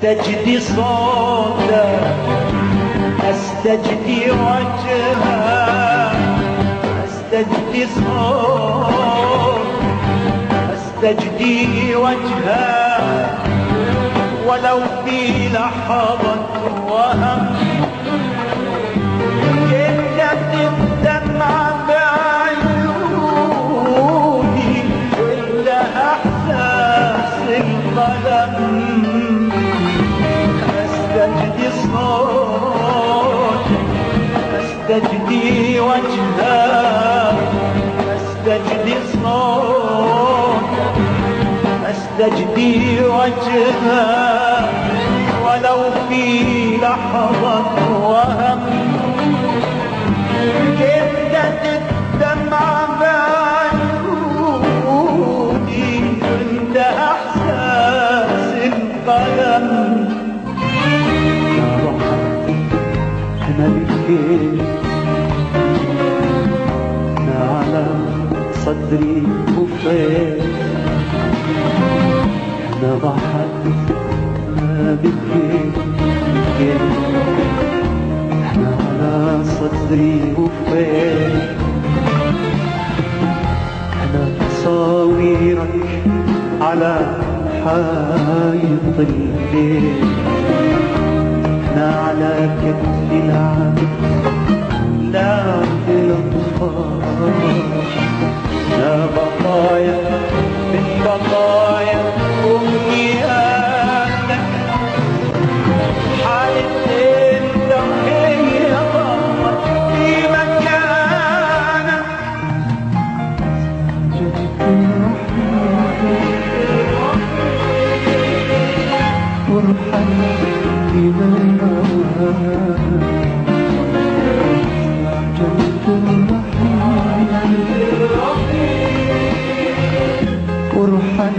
أستجدي صوتك، أستجدي وجهك، أستجدي صوتك، أستجدي وجهك، ولو في لحظة وهم جمدت الدمعه بعيوني، وانت احساسي القلم. أستجدي صوتك، أستجدي وجهك، أستجدي صوتك، أستجدي وجهك، ولو في لحظة وهم جمدت الدمعه بعيوني، وانت احساسي القلم. أنا بكيت، أنا على صدري وفيت، أنا ضحكت، أنا بكيت، أنا على صدري وفيت، أنا تصاويرك على حائط البيت، أنا على كتفي لعب الأطفال، أنا بقايا من بقايا أمنياتك، حالة أنت وهي ضمت في مكانك. وارحل وارحل